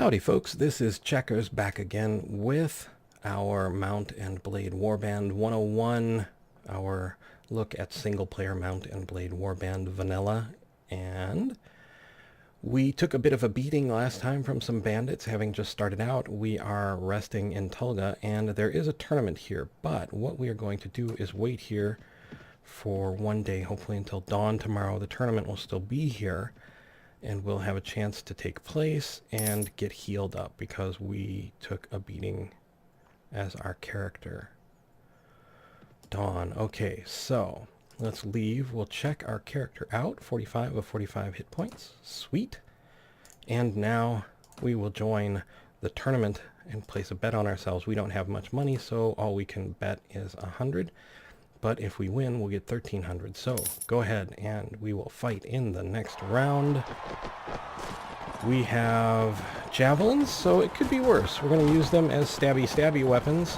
Howdy folks, this is Checkers back again with our Mount and Blade Warband 101, our look at single player Mount and Blade Warband vanilla. And we took a bit of a beating last time from some bandits having just started out. We are resting in Tulga and there is a tournament here, but what we are going to do is wait here for one day, hopefully until dawn tomorrow. The tournament will still be here and we'll have a chance to take place and get healed up because we took a beating as our character. Dawn. Okay, so let's leave. We'll check our character out. 45 of 45 hit points. Sweet. And now we will join the tournament and place a bet on ourselves. We don't have much money, so all we can bet is 100. But if we win, we'll get 1,300. So go ahead and we will fight in the next round. We have javelins, so it could be worse. We're going to use them as stabby weapons.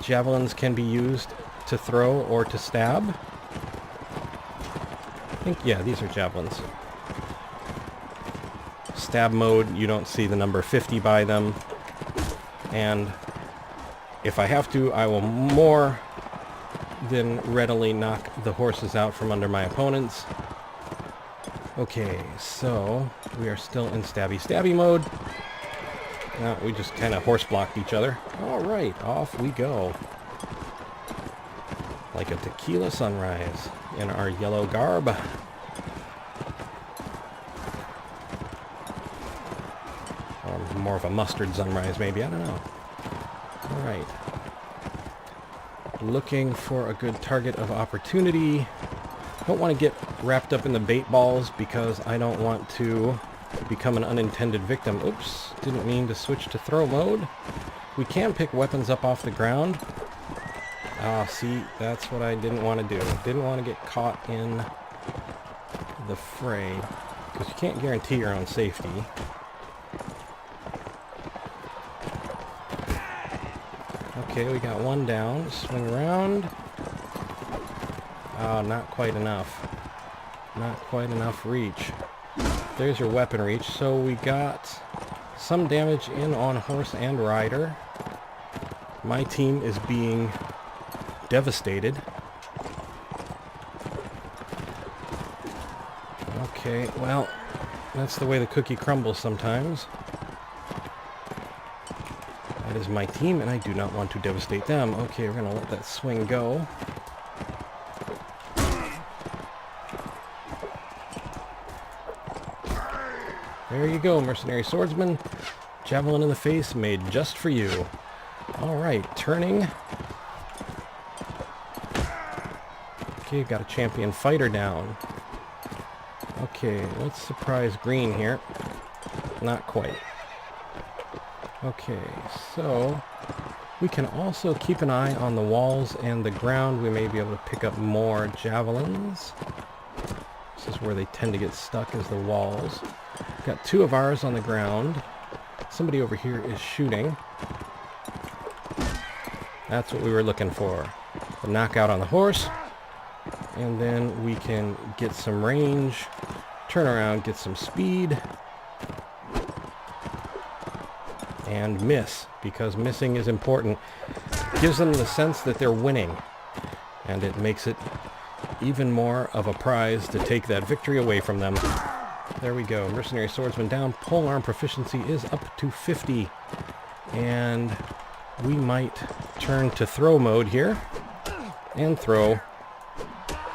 Javelins can be used to throw or to stab. I think, yeah, these are javelins. Stab mode, you don't see the number 50 by them. And if I have to, I will more than readily knock the horses out from under my opponents. Okay, so we are still in stabby mode. We just kind of horse blocked each other. All right, off we go. Like a tequila sunrise in our yellow garb. Or more of a mustard sunrise, maybe. I don't know. All right. Looking for a good target of opportunity. Don't want to get wrapped up in the bait balls because I don't want to become an unintended victim. Oops, didn't mean to switch to throw mode. We can pick weapons up off the ground. See, that's what I didn't want to do. Didn't want to get caught in the fray because you can't guarantee your own safety. Okay, we got one down. Swing around. Oh, not quite enough. Not quite enough reach. There's your weapon reach. So we got some damage in on horse and rider. My team is being devastated. Okay, well, that's the way the cookie crumbles sometimes. That is my team, and I do not want to devastate them. Okay, we're going to let that swing go. There you go, mercenary swordsman. Javelin in the face made just for you. All right, turning. Okay, got a champion fighter down. Okay, let's surprise green here. Not quite. Okay, so we can also keep an eye on the walls and the ground. We may be able to pick up more javelins. This is where they tend to get stuck, is the walls. Got two of ours on the ground. Somebody over here is shooting. That's what we were looking for. The knockout on the horse. And then we can get some range, turn around, get some speed. And miss, because missing is important. Gives them the sense that they're winning, and it makes it even more of a prize to take that victory away from them. There we go. Mercenary swordsman down. Polearm proficiency is up to 50, and we might turn to throw mode here and throw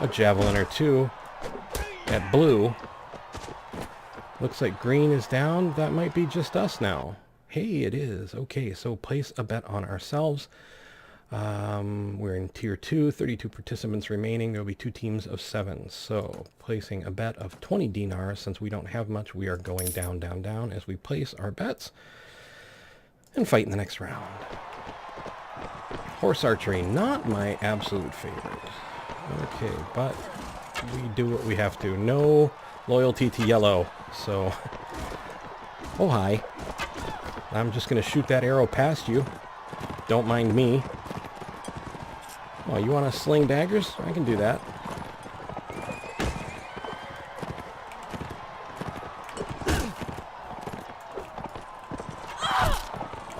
a javelin or two at blue. Looks like green is down. That might be just us now. Hey, it is. Okay, so place a bet on ourselves. We're in tier 2, 32 participants remaining. There'll be 2 teams of 7. So placing a bet of 20 dinars. Since we don't have much, we are going down as we place our bets and fight in the next round. Horse archery, not my absolute favorite. Okay, but we do what we have to. No loyalty to yellow, so... Oh, hi. I'm just going to shoot that arrow past you. Don't mind me. Oh, you want to sling daggers? I can do that.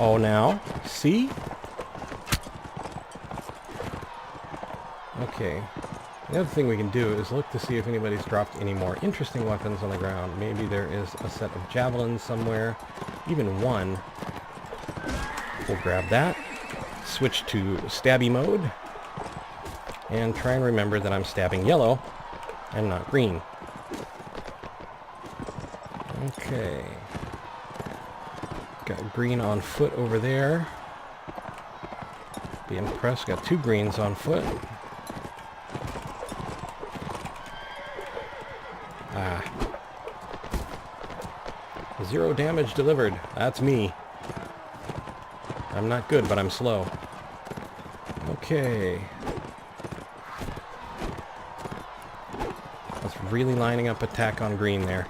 Oh, now? See? Okay. The other thing we can do is look to see if anybody's dropped any more interesting weapons on the ground. Maybe there is a set of javelins somewhere. Even one. We'll grab that. Switch to stabby mode. And try and remember that I'm stabbing yellow and not green. Okay. Got green on foot over there. Be impressed. Got 2 greens on foot. Ah. 0 damage delivered. That's me. I'm not good, but I'm slow. Okay. That's really lining up attack on green there.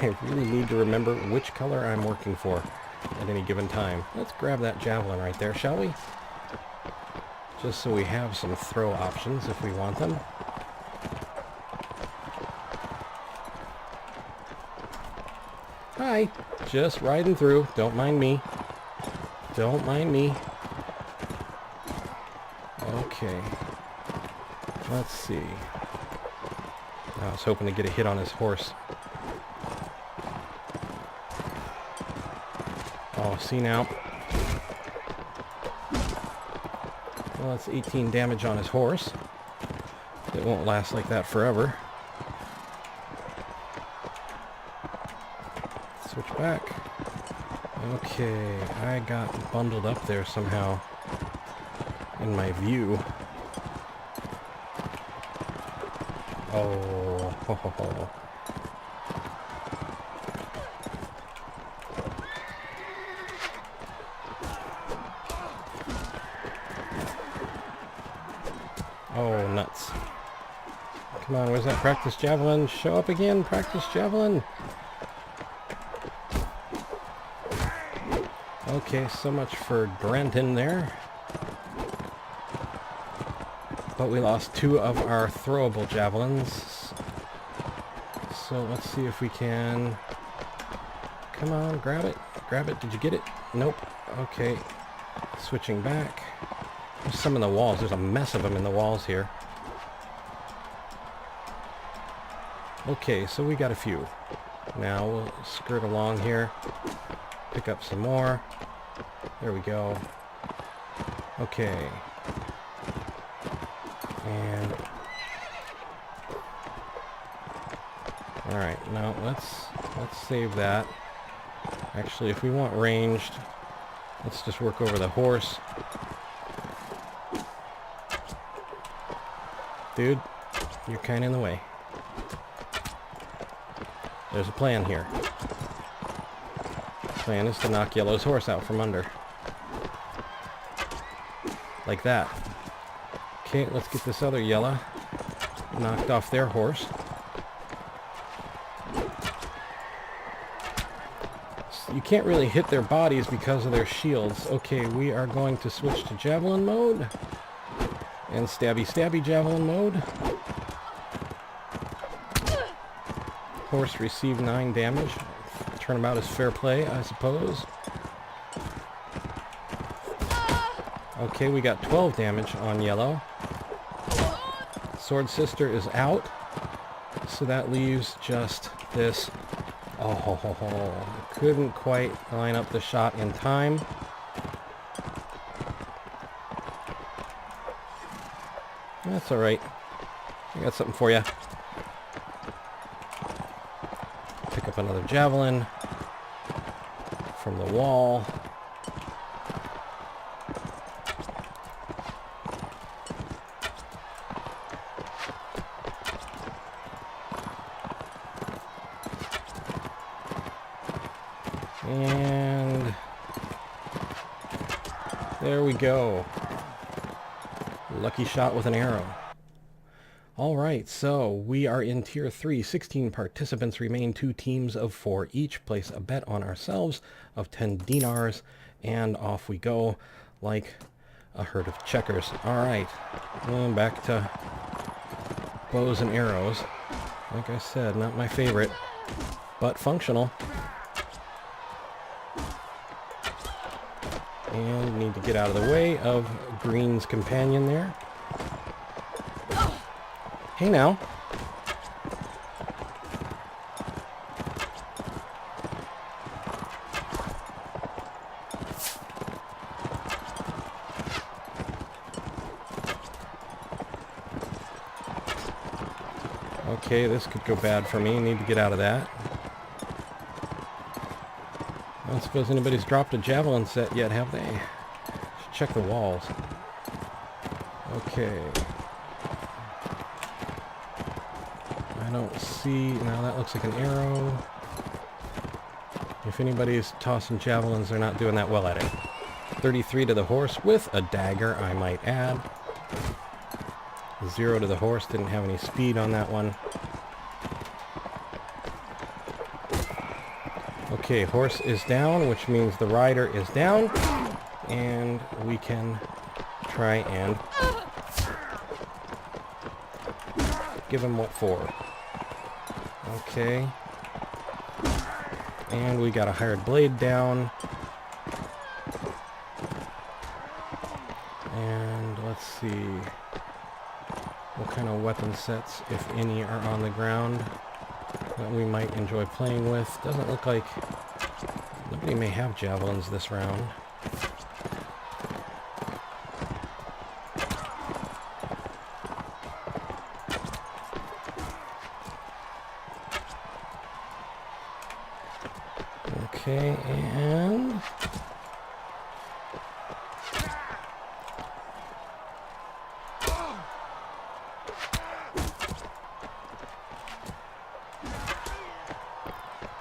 I really need to remember which color I'm working for at any given time. Let's grab that javelin right there, shall we? Just so we have some throw options if we want them. Hi, just riding through. Don't mind me. Don't mind me. Okay. Let's see. I was hoping to get a hit on his horse. Oh, see now. Well, that's 18 damage on his horse. It won't last like that forever. Switch back. Okay, I got bundled up there somehow in my view. Oh, ho, ho, ho. Oh, nuts. Come on, where's that practice javelin? Show up again, practice javelin. Okay, so much for Drenton there. But we lost 2 of our throwable javelins. So let's see if we can... Come on, grab it. Grab it. Did you get it? Nope. Okay. Switching back. There's some in the walls. There's a mess of them in the walls here. Okay, so we got a few. Now we'll skirt along here. Pick up some more. There we go. Okay. And... Alright, now let's save that. Actually, if we want ranged, let's just work over the horse. Dude, you're kind of in the way. There's a plan here. The plan is to knock Yellow's horse out from under. Like that. Okay, let's get this other Yellow knocked off their horse. You can't really hit their bodies because of their shields. Okay, we are going to switch to javelin mode. And stabby javelin mode. Horse received 9 damage. Turnabout is fair play, I suppose. Okay, we got 12 damage on Yellow. Sword Sister is out. So that leaves just this. Oh, ho, ho, ho. Couldn't quite line up the shot in time. That's alright. I got something for you. Pick up another javelin from the wall. And there we go. Lucky shot with an arrow. Alright, so we are in Tier 3. 16 participants remain, 2 teams of 4 each. Place a bet on ourselves of 10 dinars, and off we go like a herd of checkers. Alright, back to bows and arrows. Like I said, not my favorite, but functional. And need to get out of the way of Green's companion there. Hey now. Okay, this could go bad for me. Need to get out of that. I don't suppose anybody's dropped a javelin set yet, have they? Should check the walls. Okay. I don't see... Now that looks like an arrow. If anybody's tossing javelins, they're not doing that well at it. 33 to the horse with a dagger, I might add. 0 to the horse. Didn't have any speed on that one. Okay, horse is down, which means the rider is down. And we can try and give him what for. Okay. And we got a hired blade down. And let's see what kind of weapon sets, if any, are on the ground that we might enjoy playing with. Doesn't look like nobody may have javelins this round. Okay, and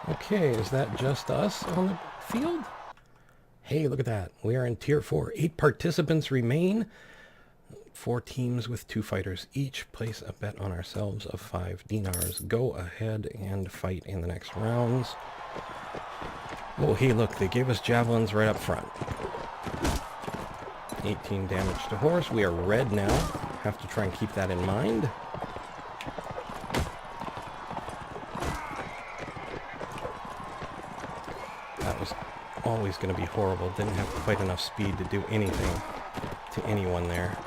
okay, is that just us on the field? Hey, look at that. We are in Tier 4. 8 participants remain. 4 teams with 2 fighters each. Place a bet on ourselves of 5 dinars. Go ahead and fight in the next rounds. Oh, hey, look, they gave us javelins right up front. 18 damage to horse. We are red now. Have to try and keep that in mind. That was always going to be horrible. Didn't have quite enough speed to do anything to anyone there.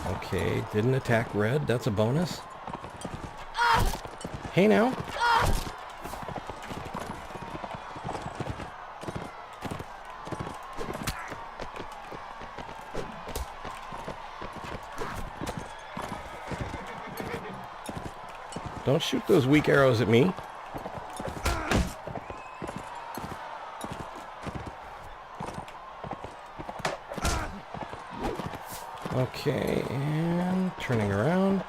Okay, didn't attack red. That's a bonus. Hey now. Don't shoot those weak arrows at me. Okay, and turning around.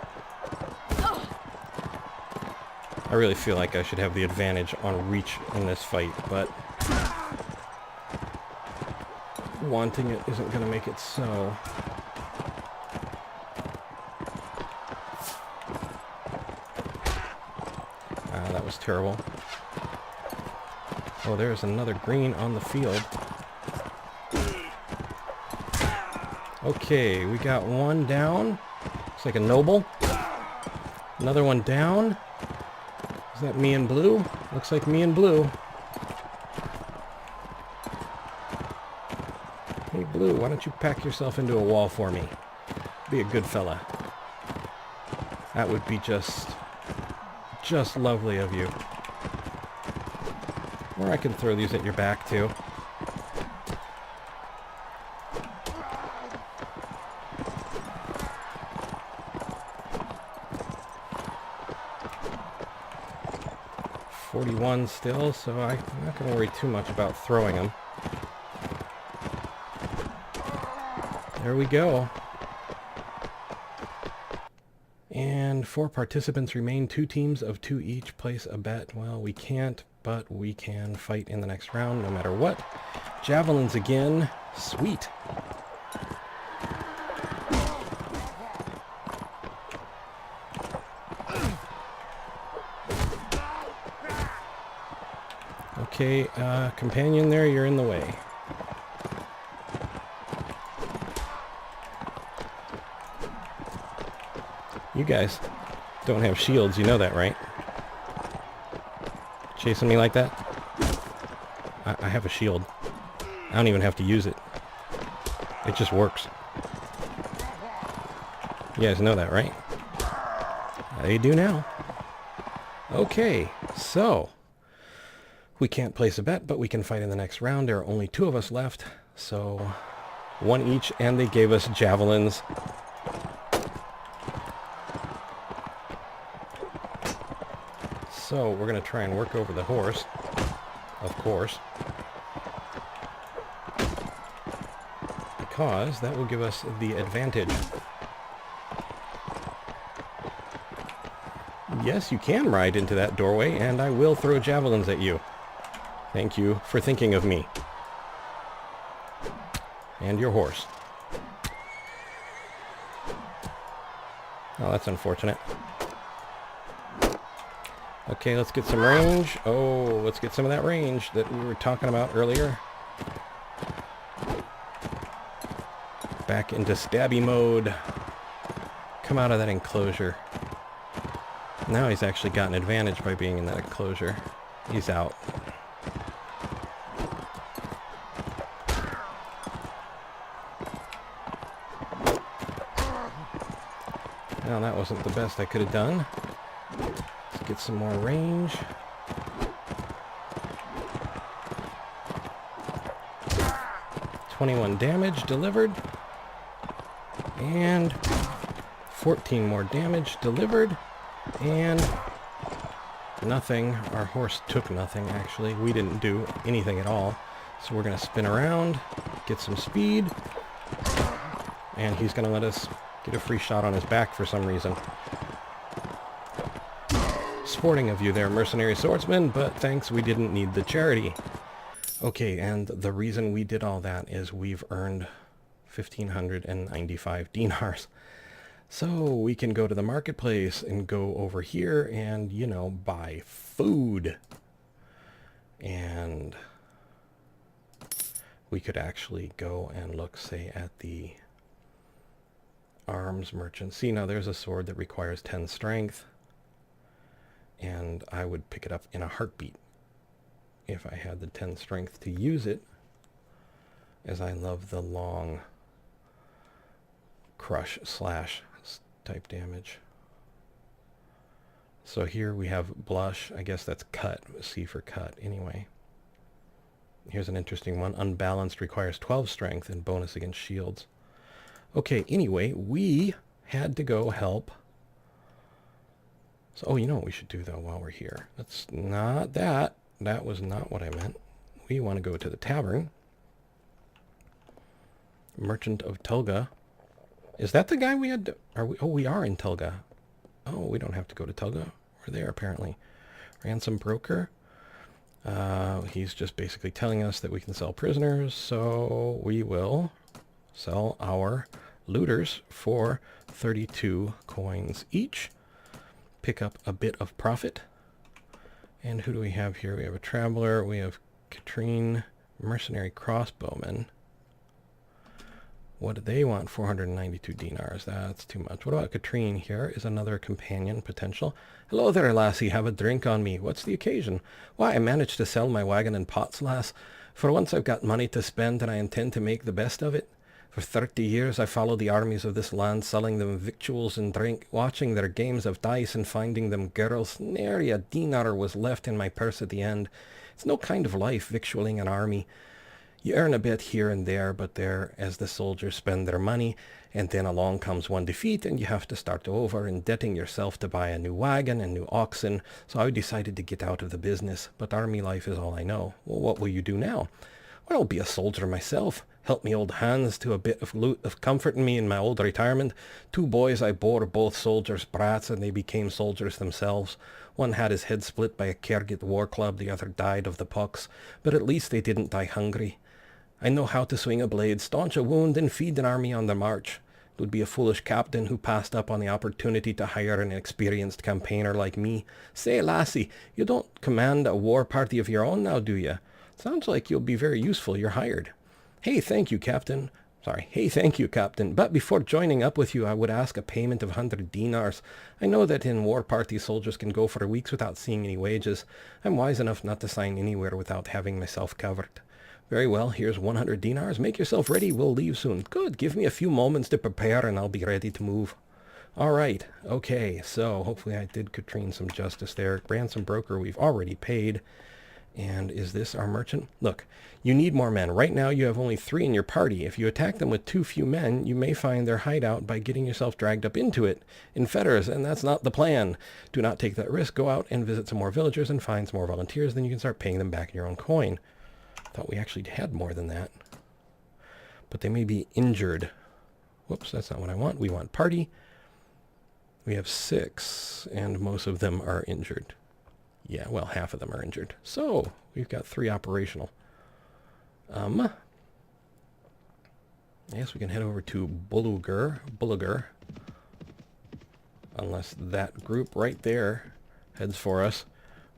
I really feel like I should have the advantage on reach in this fight, but wanting it isn't going to make it so. That was terrible. Oh, there's another green on the field. Okay, we got one down. Looks like a noble. Another one down. Is that me in blue? Looks like me in blue. Hey, blue, why don't you pack yourself into a wall for me? Be a good fella. That would be just lovely of you. Or I can throw these at your back, too. .41 still, so I'm not going to worry too much about throwing them. There we go. And 4 participants remain. 2 teams of 2 each. Place a bet. Well, we can't, but we can fight in the next round no matter what. Javelins again. Sweet. Okay, companion there, you're in the way. You guys don't have shields, you know that, right? chasing me like that? I have a shield. I don't even have to use it. It just works. You guys know that, right? They do now. Okay, so we can't place a bet, but we can fight in the next round. There are only 2 of us left, so 1 each, and they gave us javelins. So we're going to try and work over the horse, of course, because that will give us the advantage. Yes, you can ride into that doorway, and I will throw javelins at you. Thank you for thinking of me. And your horse. Oh, that's unfortunate. Okay, let's get some range. Oh, let's get some of that range that we were talking about earlier. Back into stabby mode. Come out of that enclosure. Now he's actually got an advantage by being in that enclosure. He's out. Well, that wasn't the best I could have done. Let's get some more range. $21 damage delivered. And 14 more damage delivered. And nothing. Our horse took nothing, actually. We didn't do anything at all. So we're going to spin around, get some speed, and he's going to let us get a free shot on his back for some reason. Sporting of you there, mercenary swordsman, but thanks, we didn't need the charity. Okay, and the reason we did all that is we've earned 1,595 dinars. So we can go to the marketplace and go over here and, you know, buy food. And we could actually go and look, say, at the arms merchant. See, now there's a sword that requires 10 strength. And I would pick it up in a heartbeat if I had the 10 strength to use it, as I love the long crush slash type damage. So here we have blush. I guess that's cut. C for cut. Anyway, here's an interesting one. Unbalanced requires 12 strength and bonus against shields. Okay, anyway, we had to go help. So, oh, you know what we should do, though, while we're here? That's not that. That was not what I meant. We want to go to the tavern. Merchant of Tulga. Is that the guy we had to... Are we? Oh, we are in Tulga. Oh, we don't have to go to Tulga. We're there, apparently. Ransom broker. He's just basically telling us that we can sell prisoners, so we will sell our looters for 32 coins each. Pick up a bit of profit. And who do we have here? We have a traveler. We have Katrine, mercenary crossbowman. What do they want? 492 dinars. That's too much. What about Katrine? Here is another companion potential. Hello there, lassie. Have a drink on me. What's the occasion? Why, I managed to sell my wagon and pots, lass. For once I've got money to spend, and I intend to make the best of it. For 30 years I followed the armies of this land, selling them victuals and drink, watching their games of dice and finding them girls. Nary a dinar was left in my purse at the end. It's no kind of life, victualling an army. You earn a bit here and there, but there, as the soldiers spend their money, and then along comes one defeat, and you have to start over, indebting yourself to buy a new wagon and new oxen. So I decided to get out of the business, but army life is all I know. Well, what will you do now? Well, I'll be a soldier myself. Help me old hands to a bit of loot of comfort in me in my old retirement. 2 boys I bore, both soldiers' brats, and they became soldiers themselves. One had his head split by a Kirgit war club, the other died of the pox, but at least they didn't die hungry. I know how to swing a blade, staunch a wound, and feed an army on the march. It would be a foolish captain who passed up on the opportunity to hire an experienced campaigner like me. Say, lassie, you don't command a war party of your own now, do you? Sounds like you'll be very useful. You're hired. Hey, thank you, Captain. Sorry. Hey, thank you, Captain. But before joining up with you, I would ask a payment of 100 dinars. I know that in war parties, soldiers can go for weeks without seeing any wages. I'm wise enough not to sign anywhere without having myself covered. Very well, here's 100 dinars. Make yourself ready. We'll leave soon. Good. Give me a few moments to prepare and I'll be ready to move. All right. Okay. So hopefully I did Katrine some justice there. Ransom broker we've already paid. And is this our merchant? Look, you need more men. Right now you have only 3 in your party. If you attack them with too few men, you may find their hideout by getting yourself dragged up into it in fetters, and that's not the plan. Do not take that risk. Go out and visit some more villagers and find some more volunteers. Then you can start paying them back in your own coin. Thought we actually had more than that. But they may be injured. Whoops, that's not what I want. We want party. We have 6, and most of them are injured. Yeah, well, half of them are injured. So, we've got 3 operational. I guess we can head over to Bulugur. Unless that group right there heads for us.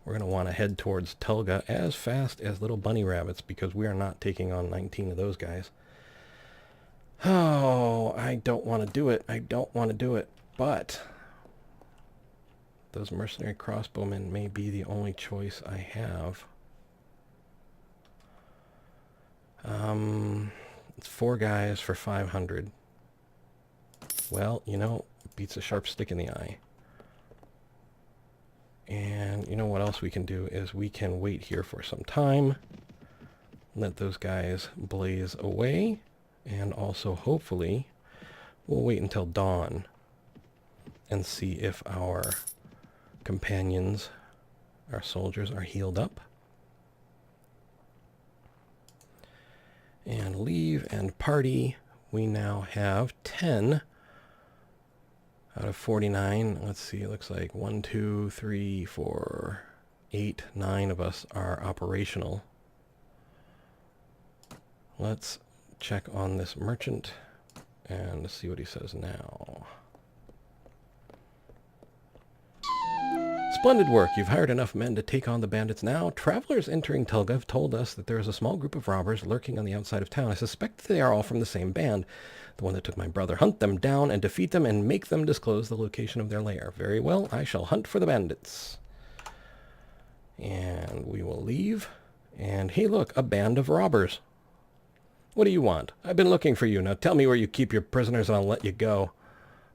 We're going to want to head towards Tulga as fast as little bunny rabbits because we are not taking on 19 of those guys. Oh, I don't want to do it. I don't want to do it. But those mercenary crossbowmen may be the only choice I have. It's 4 guys for 500. Well, you know, it beats a sharp stick in the eye. And you know what else we can do is we can wait here for some time. Let those guys blaze away. And also, hopefully, we'll wait until dawn and see if our companions, our soldiers, are healed up. And leave and party. We now have 10 out of 49. Let's see, it looks like 1, 2, 3, 4, 8, 9 of us are operational. Let's check on this merchant and see what he says now. Splendid work. You've hired enough men to take on the bandits now. Travelers entering Tulga have told us that there is a small group of robbers lurking on the outside of town. I suspect they are all from the same band, the one that took my brother. Hunt them down and defeat them and make them disclose the location of their lair. Very well, I shall hunt for the bandits. And we will leave. And hey, look, a band of robbers. What do you want? I've been looking for you. Now tell me where you keep your prisoners and I'll let you go.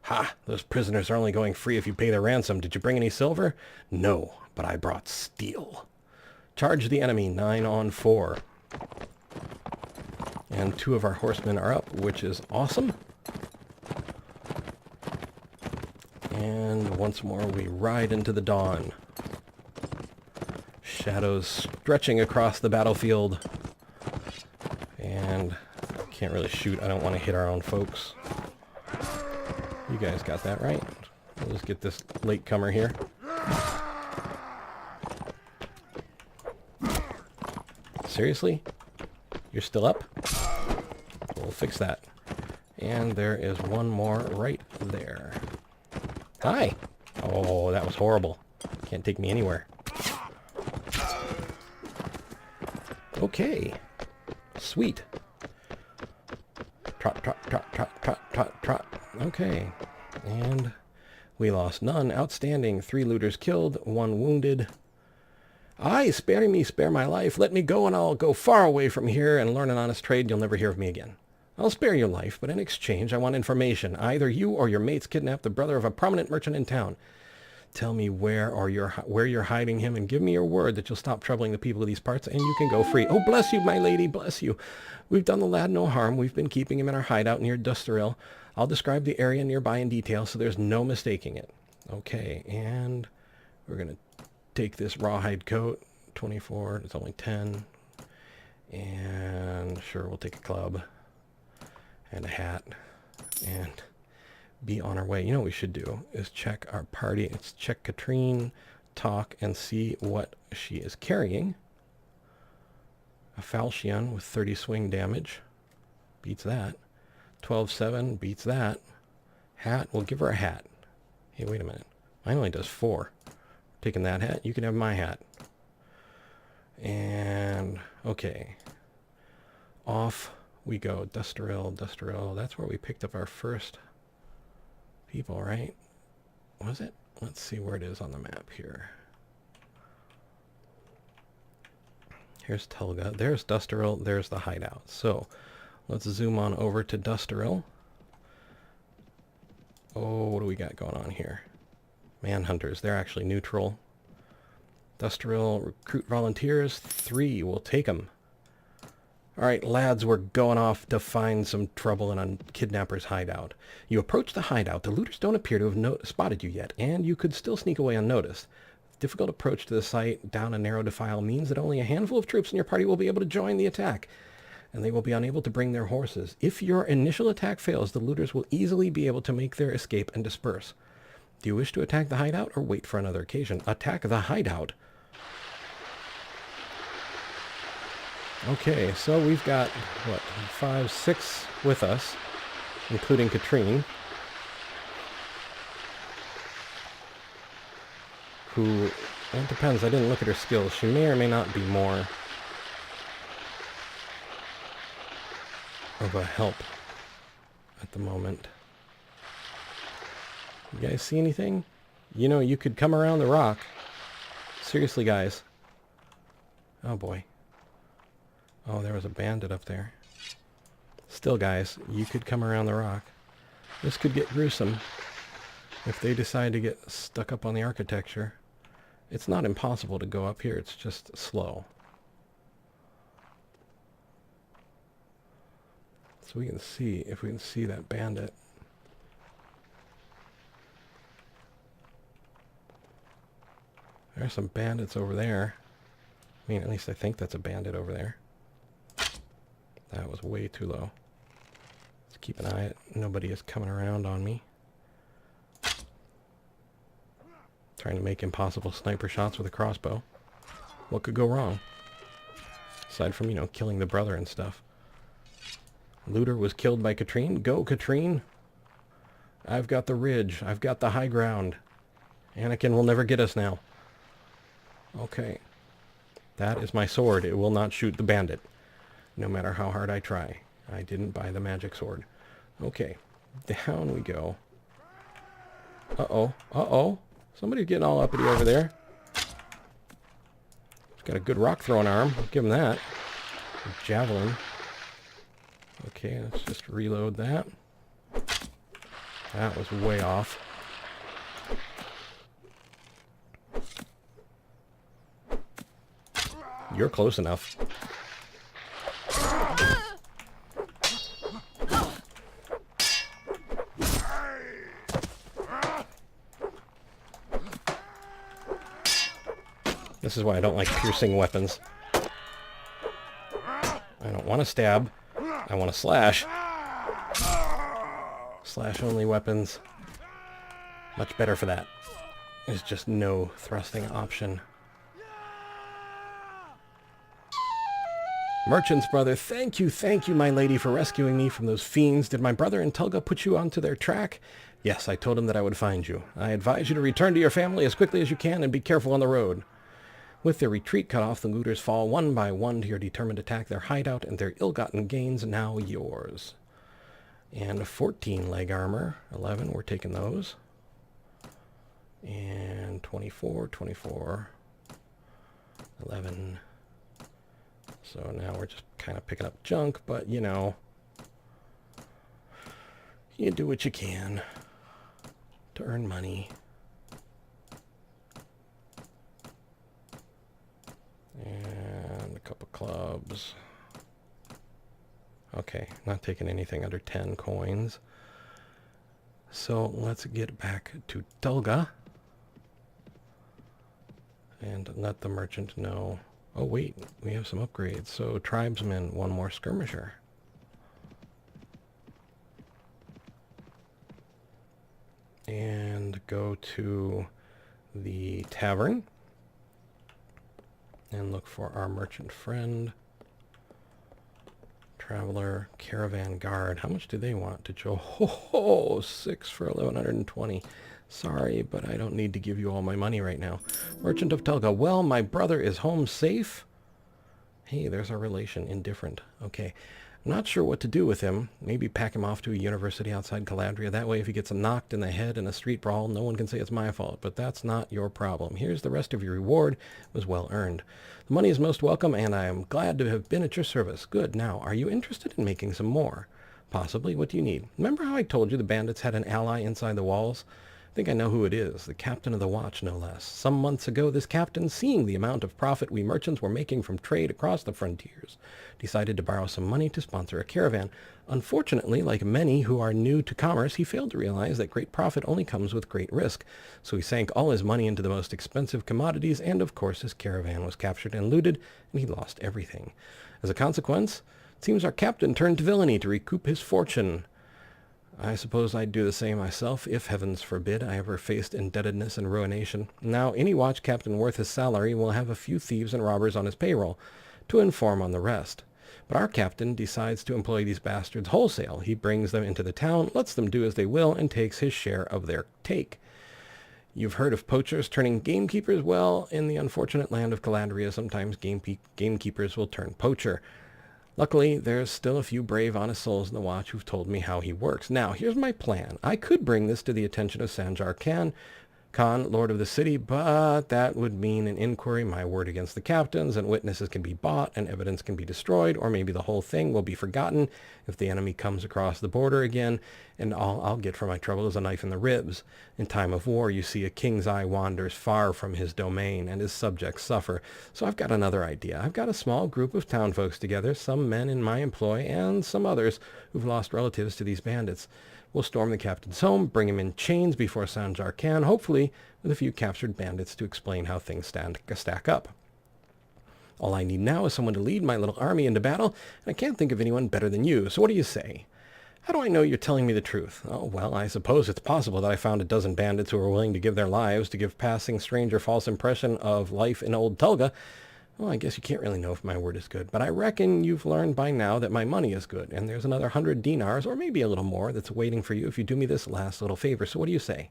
Ha! Those prisoners are only going free if you pay their ransom. Did you bring any silver? No, but I brought steel. Charge the enemy, 9 on 4. And 2 of our horsemen are up, which is awesome. And once more we ride into the dawn. Shadows stretching across the battlefield. And can't really shoot. I don't want to hit our own folks. You guys got that right. We'll just get this latecomer here. Seriously? You're still up? We'll fix that. And there is one more right there. Hi! Oh, that was horrible. Can't take me anywhere. Okay. Sweet. Trot, trot, trot, trot, trot, trot, trot. Okay. And we lost none. Outstanding. 3 looters killed, 1 wounded. Aye, spare me, spare my life. Let me go and I'll go far away from here and learn an honest trade. You'll never hear of me again. I'll spare your life, but in exchange I want information. Either you or your mates kidnapped the brother of a prominent merchant in town. Tell me where you're hiding him and give me your word that you'll stop troubling the people of these parts and you can go free. Oh, bless you, my lady, bless you. We've done the lad no harm. We've been keeping him in our hideout near Dusterill. I'll describe the area nearby in detail so there's no mistaking it. Okay, and we're going to take this rawhide coat. 24, it's only 10. And sure, we'll take a club and a hat and be on our way. You know what we should do is check our party. Let's check Katrine, talk, and see what she is carrying. A falchion with 30 swing damage. Beats that. 12-7 beats that. Hat, we'll give her a hat. Hey, wait a minute. Mine only does 4. Taking that hat, you can have my hat. And, okay. Off we go. Dusterill, Dusterill. That's where we picked up our first people, right? Was it? Let's see where it is on the map here. Here's Telga. There's Dusterill. There's the hideout. So let's zoom on over to Dusterill. Oh, what do we got going on here? Manhunters. They're actually neutral. Dusterill, recruit volunteers. 3. We'll take them. All right, lads, we're going off to find some trouble in a kidnapper's hideout. You approach the hideout. The looters don't appear to have spotted you yet, and you could still sneak away unnoticed. Difficult approach to the site down a narrow defile means that only a handful of troops in your party will be able to join the attack, and they will be unable to bring their horses. If your initial attack fails, the looters will easily be able to make their escape and disperse. Do you wish to attack the hideout or wait for another occasion? Attack the hideout. Okay, so we've got, what, 5, 6 with us, including Katrine, who, it depends, I didn't look at her skills. She may or may not be more of a help at the moment. You guys see anything? You know, you could come around the rock. Seriously, guys. Oh, boy. Oh, there was a bandit up there. Still, guys, you could come around the rock. This could get gruesome if they decide to get stuck up on the architecture. It's not impossible to go up here. It's just slow. So we can see, if we can see that bandit. There's some bandits over there. I mean, at least I think that's a bandit over there. That was way too low. Let's keep an eye. Nobody is coming around on me. Trying to make impossible sniper shots with a crossbow. What could go wrong? Aside from, you know, killing the brother and stuff. Looter was killed by Katrine. Go, Katrine! I've got the ridge. I've got the high ground. Anakin will never get us now. Okay. That is my sword. It will not shoot the bandit. No matter how hard I try. I didn't buy the magic sword. Okay. Down we go. Uh-oh. Uh-oh. Somebody's getting all uppity over there. He's got a good rock throwing arm. I'll give him that. A javelin. Okay, let's just reload that. That was way off. You're close enough. This is why I don't like piercing weapons. I don't want to stab. I want to slash. Slash only weapons. Much better for that. There's just no thrusting option. Merchant's brother, thank you, my lady, for rescuing me from those fiends. Did my brother and Telga put you onto their track? Yes, I told him that I would find you. I advise you to return to your family as quickly as you can and be careful on the road. With their retreat cut off, the looters fall one by one to your determined attack their hideout, and their ill-gotten gains now yours. And 14 leg armor. 11, we're taking those. And 24, 24, 11. So now we're just kind of picking up junk, but, you know, you do what you can to earn money. And a couple clubs. Okay, not taking anything under 10 coins. So let's get back to Telga. And let the merchant know. Oh wait, we have some upgrades. So tribesmen, one more skirmisher. And go to the tavern. And look for our merchant friend. Traveler, caravan guard. How much do they want to Joe? Ho, 6 for 1120. Sorry, but I don't need to give you all my money right now. Merchant of Telga. Well, my brother is home safe. Hey, there's our relation. Indifferent. Okay. I'm not sure what to do with him. Maybe pack him off to a university outside Caladria. That way if he gets knocked in the head in a street brawl, no one can say it's my fault. But that's not your problem. Here's the rest of your reward. It was well earned. The money is most welcome, and I am glad to have been at your service. Good. Now, are you interested in making some more? Possibly. What do you need? Remember how I told you the bandits had an ally inside the walls? I think I know who it is, the captain of the watch, no less. Some months ago, this captain, seeing the amount of profit we merchants were making from trade across the frontiers, decided to borrow some money to sponsor a caravan. Unfortunately, like many who are new to commerce, he failed to realize that great profit only comes with great risk. So he sank all his money into the most expensive commodities, and of course his caravan was captured and looted, and he lost everything. As a consequence, it seems our captain turned to villainy to recoup his fortune. I suppose I'd do the same myself, if heavens forbid I ever faced indebtedness and ruination. Now, any watch captain worth his salary will have a few thieves and robbers on his payroll, to inform on the rest. But our captain decides to employ these bastards wholesale. He brings them into the town, lets them do as they will, and takes his share of their take. You've heard of poachers turning gamekeepers? Well, in the unfortunate land of Caladria, sometimes gamekeepers will turn poacher. Luckily, there's still a few brave, honest souls in the watch who've told me how he works. Now, here's my plan. I could bring this to the attention of Sanjar Khan, Lord of the City, but that would mean an inquiry, my word against the captains, and witnesses can be bought, and evidence can be destroyed, or maybe the whole thing will be forgotten if the enemy comes across the border again, and all I'll get for my trouble is a knife in the ribs. In time of war, you see, a king's eye wanders far from his domain, and his subjects suffer. So I've got another idea. I've got a small group of town folks together, some men in my employ, and some others who've lost relatives to these bandits. We'll storm the captain's home, bring him in chains before Sanjar Khan, hopefully with a few captured bandits to explain how things stack up. All I need now is someone to lead my little army into battle, and I can't think of anyone better than you, so what do you say? How do I know you're telling me the truth? Oh, well, I suppose it's possible that I found a dozen bandits who are willing to give their lives to give passing stranger false impression of life in old Tulga. Well, I guess you can't really know if my word is good, but I reckon you've learned by now that my money is good, and there's another 100 dinars, or maybe a little more, that's waiting for you if you do me this last little favor. So what do you say?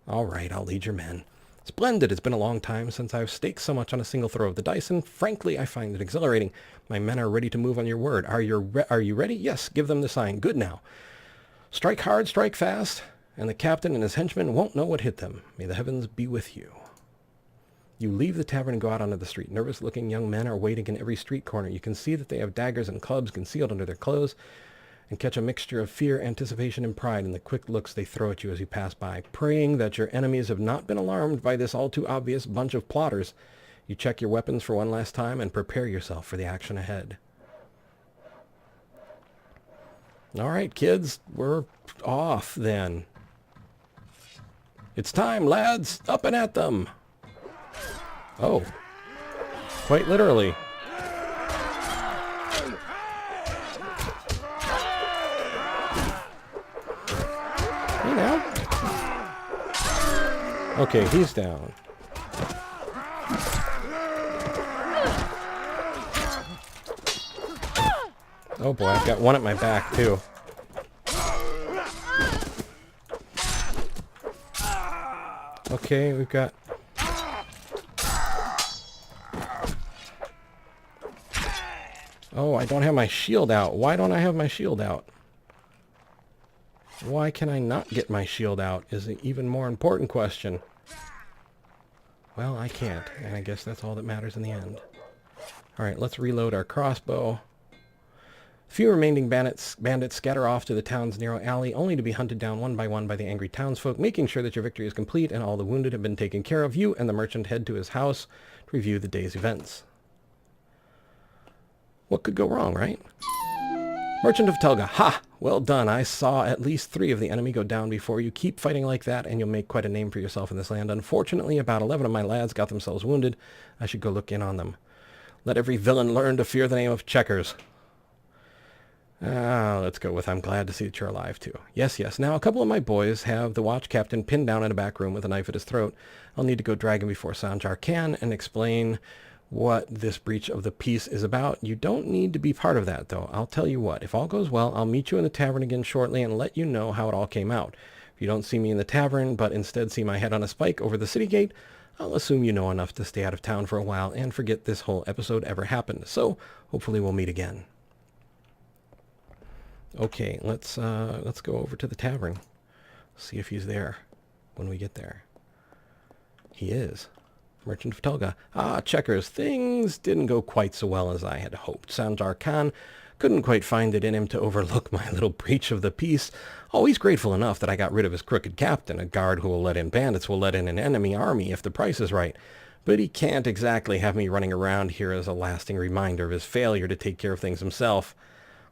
All right, I'll lead your men. Splendid. It's been a long time since I've staked so much on a single throw of the dice, and frankly, I find it exhilarating. My men are ready to move on your word. Are you ready? Yes, give them the sign. Good now. Strike hard, strike fast, and the captain and his henchmen won't know what hit them. May the heavens be with you. You leave the tavern and go out onto the street. Nervous-looking young men are waiting in every street corner. You can see that they have daggers and clubs concealed under their clothes, and catch a mixture of fear, anticipation, and pride in the quick looks they throw at you as you pass by, praying that your enemies have not been alarmed by this all-too-obvious bunch of plotters. You check your weapons for one last time and prepare yourself for the action ahead. All right, kids, we're off then. It's time, lads! Up and at them! Oh, quite literally. Hey now. Okay, he's down. Oh boy, I've got one at my back too. Okay, we've got... Oh, I don't have my shield out. Why don't I have my shield out? Why can I not get my shield out is an even more important question. Well, I can't, and I guess that's all that matters in the end. Alright, let's reload our crossbow. A few remaining bandits scatter off to the town's narrow alley, only to be hunted down one by the angry townsfolk. Making sure that your victory is complete and all the wounded have been taken care of, you and the merchant head to his house to review the day's events. What could go wrong, right? Merchant of Tulga. Ha! Well done. I saw at least 3 of the enemy go down before you. Keep fighting like that, and you'll make quite a name for yourself in this land. Unfortunately, about 11 of my lads got themselves wounded. I should go look in on them. Let every villain learn to fear the name of Checkers. Let's go with I'm glad to see that you're alive, too. Yes, yes. Now, a couple of my boys have the watch captain pinned down in a back room with a knife at his throat. I'll need to go drag him before Sanjar Khan and explain what this breach of the peace is about. You don't need to be part of that, though. I'll tell you what. If all goes well, I'll meet you in the tavern again shortly and let you know how it all came out. If you don't see me in the tavern, but instead see my head on a spike over the city gate, I'll assume you know enough to stay out of town for a while and forget this whole episode ever happened. So, hopefully we'll meet again. Okay, let's go over to the tavern. See if he's there when we get there. He is. Merchant of Tulga. Ah, checkers, things didn't go quite so well as I had hoped. Sanjar Khan couldn't quite find it in him to overlook my little breach of the peace. Oh, he's grateful enough that I got rid of his crooked captain. A guard who will let in bandits will let in an enemy army if the price is right. But he can't exactly have me running around here as a lasting reminder of his failure to take care of things himself.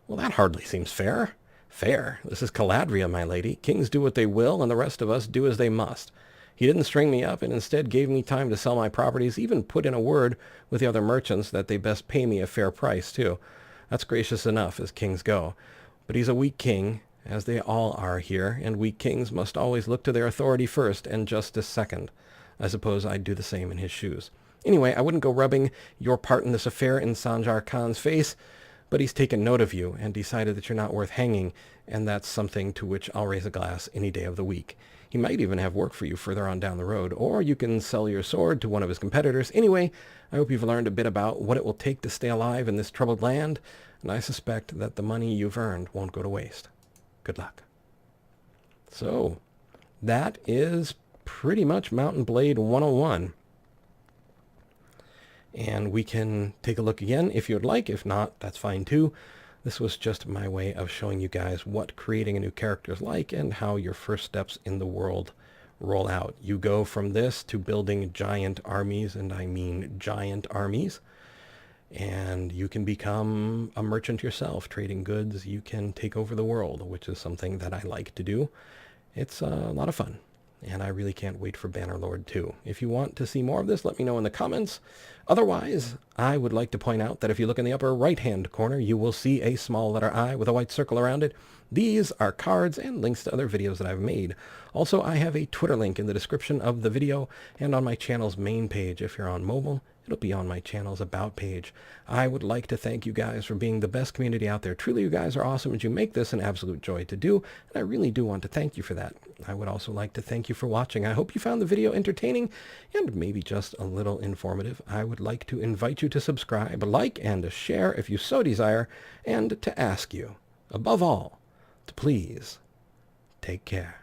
Well, that hardly seems fair. Fair? This is Caladria, my lady. Kings do what they will, and the rest of us do as they must. He didn't string me up and instead gave me time to sell my properties, even put in a word with the other merchants that they best pay me a fair price, too. That's gracious enough, as kings go. But he's a weak king, as they all are here, and weak kings must always look to their authority first and justice second. I suppose I'd do the same in his shoes. Anyway, I wouldn't go rubbing your part in this affair in Sanjar Khan's face, but he's taken note of you and decided that you're not worth hanging, and that's something to which I'll raise a glass any day of the week. He might even have work for you further on down the road, or you can sell your sword to one of his competitors. Anyway, I hope you've learned a bit about what it will take to stay alive in this troubled land, and I suspect that the money you've earned won't go to waste. Good luck. So, that is pretty much Mount and Blade 101. And we can take a look again if you'd like. If not, that's fine too. This was just my way of showing you guys what creating a new character is like and how your first steps in the world roll out. You go from this to building giant armies, and I mean giant armies. And you can become a merchant yourself, trading goods. You can take over the world, which is something that I like to do. It's a lot of fun. And I really can't wait for Bannerlord 2. If you want to see more of this, let me know in the comments. Otherwise, I would like to point out that if you look in the upper right-hand corner, you will see a small letter I with a white circle around it. These are cards and links to other videos that I've made. Also, I have a Twitter link in the description of the video and on my channel's main page. If you're on mobile, it'll be on my channel's About page. I would like to thank you guys for being the best community out there. Truly, you guys are awesome, and you make this an absolute joy to do, and I really do want to thank you for that. I would also like to thank you for watching. I hope you found the video entertaining and maybe just a little informative. I would like to invite you to subscribe, like, and to share if you so desire, and to ask you, above all, to please take care.